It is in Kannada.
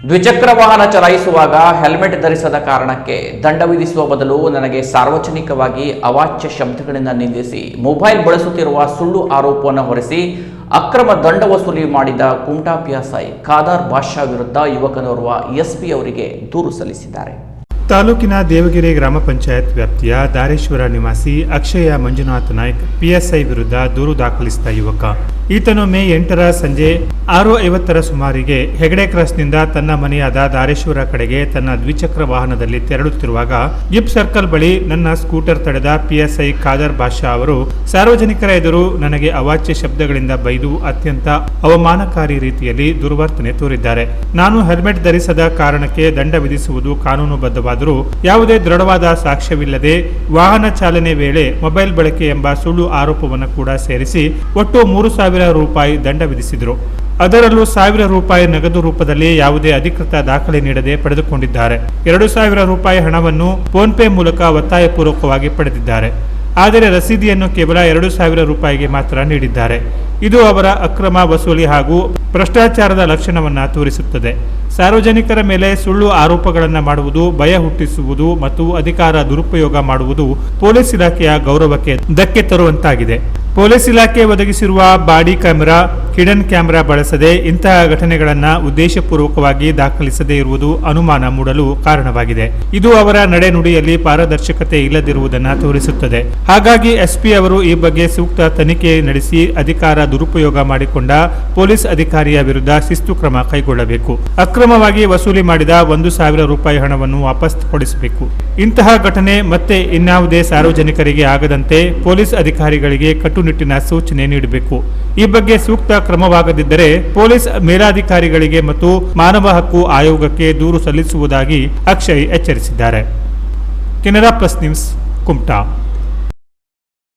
ದ್ವಿಚಕ್ರ ವಾಹನ ಚಲಾಯಿಸುವಾಗ ಹೆಲ್ಮೆಟ್ ಧರಿಸದ ಕಾರಣಕ್ಕೆ ದಂಡ ವಿಧಿಸುವ ಬದಲು ನನಗೆ ಸಾರ್ವಜನಿಕವಾಗಿ ಅವಾಚ್ಯ ಶಬ್ದಗಳಿಂದ ನಿಂದಿಸಿ ಮೊಬೈಲ್ ಬಳಸುತ್ತಿರುವ ಸುಳ್ಳು ಆರೋಪವನ್ನು ಹೊರಿಸಿ ಅಕ್ರಮ ದಂಡ ವಸೂಲಿ ಮಾಡಿದ ಕುಮಟಾ ಪಿಎಸ್ಐ ಖಾದರ್ ಬಾಷಾ ವಿರುದ್ಧ ಯುವಕನೋರ್ವ ಎಸ್ಪಿ ಅವರಿಗೆ ದೂರು ಸಲ್ಲಿಸಿದ್ದಾರೆ. ತಾಲೂಕಿನ ದೇವಗಿರಿ ಗ್ರಾಮ ಪಂಚಾಯತ್ ವ್ಯಾಪ್ತಿಯ ದಾರೇಶ್ವರ ನಿವಾಸಿ ಅಕ್ಷಯ ಮಂಜುನಾಥ್ ನಾಯ್ಕ್ ಪಿಎಸ್ಐ ವಿರುದ್ಧ ದೂರು ದಾಖಲಿಸಿದ ಯುವಕ. ಈತನು ಮೇ 8ರ ಸಂಜೆ 6:50 ಸುಮಾರಿಗೆ ಹೆಗಡೆ ಕ್ರಾಸ್ನಿಂದ ತನ್ನ ಮನೆಯಾದ ದಾರೇಶ್ವರ ಕಡೆಗೆ ತನ್ನ ದ್ವಿಚಕ್ರ ವಾಹನದಲ್ಲಿ ತೆರಳುತ್ತಿರುವಾಗ ಗಿಪ್ ಸರ್ಕಲ್ ಬಳಿ ನನ್ನ ಸ್ಕೂಟರ್ ತಡೆದ ಪಿಎಸ್ಐ ಖಾದರ್ ಬಾಷಾ ಅವರು ಸಾರ್ವಜನಿಕರ ಎದುರು ನನಗೆ ಅವಾಚ್ಯ ಶಬ್ದಗಳಿಂದ ಬೈದು ಅತ್ಯಂತ ಅವಮಾನಕಾರಿ ರೀತಿಯಲ್ಲಿ ದುರ್ವರ್ತನೆ ತೋರಿದ್ದಾರೆ. ನಾನು ಹೆಲ್ಮೆಟ್ ಧರಿಸದ ಕಾರಣಕ್ಕೆ ದಂಡ ವಿಧಿಸುವುದು ಕಾನೂನುಬದ್ಧವಾದರೂ ಯಾವುದೇ ದೃಢವಾದ ಸಾಕ್ಷ್ಯವಿಲ್ಲದೆ ವಾಹನ ಚಾಲನೆ ವೇಳೆ ಮೊಬೈಲ್ ಬಳಕೆ ಎಂಬ ಸುಳ್ಳು ಆರೋಪವನ್ನು ಕೂಡ ಸೇರಿಸಿ ಒಟ್ಟು 3,000 ರೂಪಾಯಿ ದಂಡ ವಿಧಿಸಿದರು. ಅದರಲ್ಲೂ 1,000 ರೂಪಾಯಿ ನಗದು ರೂಪದಲ್ಲಿ ಯಾವುದೇ ಅಧಿಕೃತ ದಾಖಲೆ ನೀಡದೆ ಪಡೆದುಕೊಂಡಿದ್ದಾರೆ. 2,000 ರೂಪಾಯಿ ಹಣವನ್ನು ಫೋನ್ ಪೇ ಮೂಲಕ ಒತ್ತಾಯಪೂರ್ವಕವಾಗಿ ಪಡೆದಿದ್ದಾರೆ. ಆದರೆ ರಸೀದಿಯನ್ನು ಕೇವಲ 2,000 ರೂಪಾಯಿಗೆ ಮಾತ್ರ ನೀಡಿದ್ದಾರೆ. ಇದು ಅವರ ಅಕ್ರಮ ವಸೂಲಿ ಹಾಗೂ ಭ್ರಷ್ಟಾಚಾರದ ಲಕ್ಷಣವನ್ನು ತೋರಿಸುತ್ತದೆ. ಸಾರ್ವಜನಿಕರ ಮೇಲೆ ಸುಳ್ಳು ಆರೋಪಗಳನ್ನು ಮಾಡುವುದು, ಭಯ ಹುಟ್ಟಿಸುವುದು ಮತ್ತು ಅಧಿಕಾರ ದುರುಪಯೋಗ ಮಾಡುವುದು ಪೊಲೀಸ್ ಇಲಾಖೆಯ ಗೌರವಕ್ಕೆ ಧಕ್ಕೆ ತರುವಂತಾಗಿದೆ. ಪೊಲೀಸ್ ಇಲಾಖೆ ಒದಗಿಸಿರುವ ಬಾಡಿ ಕ್ಯಾಮೆರಾ, ಹಿಡನ್ ಕ್ಯಾಮೆರಾ ಬಳಸದೆ ಇಂತಹ ಘಟನೆಗಳನ್ನು ಉದ್ದೇಶಪೂರ್ವಕವಾಗಿ ದಾಖಲಿಸದೇ ಇರುವುದು ಅನುಮಾನ ಮೂಡಲು ಕಾರಣವಾಗಿದೆ. ಇದು ಅವರ ನಡೆನುಡಿಯಲ್ಲಿ ಪಾರದರ್ಶಕತೆ ಇಲ್ಲದಿರುವುದನ್ನು ತೋರಿಸುತ್ತದೆ. ಹಾಗಾಗಿ ಎಸ್ಪಿ ಅವರು ಈ ಬಗ್ಗೆ ಸೂಕ್ತ ತನಿಖೆ ನಡೆಸಿ ಅಧಿಕಾರ ದುರುಪಯೋಗ ಮಾಡಿಕೊಂಡ ಪೊಲೀಸ್ ಅಧಿಕಾರಿಯ ವಿರುದ್ಧ ಶಿಸ್ತು ಕ್ರಮ ಕೈಗೊಳ್ಳಬೇಕು. ಅಕ್ರಮವಾಗಿ ವಸೂಲಿ ಮಾಡಿದ 1,000 ರೂಪಾಯಿ ಹಣವನ್ನು ವಾಪಸ್ ಕೊಡಿಸಬೇಕು. ಇಂತಹ ಘಟನೆ ಮತ್ತೆ ಇನ್ಯಾವುದೇ ಸಾರ್ವಜನಿಕರಿಗೆ ಆಗದಂತೆ ಪೊಲೀಸ್ ಅಧಿಕಾರಿಗಳಿಗೆ ಕಟ್ಟುನಿಟ್ಟಿನ ಸೂಚನೆ ನೀಡಬೇಕು. ಈ ಬಗ್ಗೆ ಸೂಕ್ತ ಕ್ರಮವಾಗದಿದ್ದರೆ ಪೊಲೀಸ್ ಮೇಲಾಧಿಕಾರಿಗಳಿಗೆ ಮತ್ತು ಮಾನವ ಹಕ್ಕು ಆಯೋಗಕ್ಕೆ ದೂರು ಸಲ್ಲಿಸುವುದಾಗಿ ಅಕ್ಷಯ್ ಎಚ್ಚರಿಸಿದ್ದಾರೆ. Canara plus news, Kumta.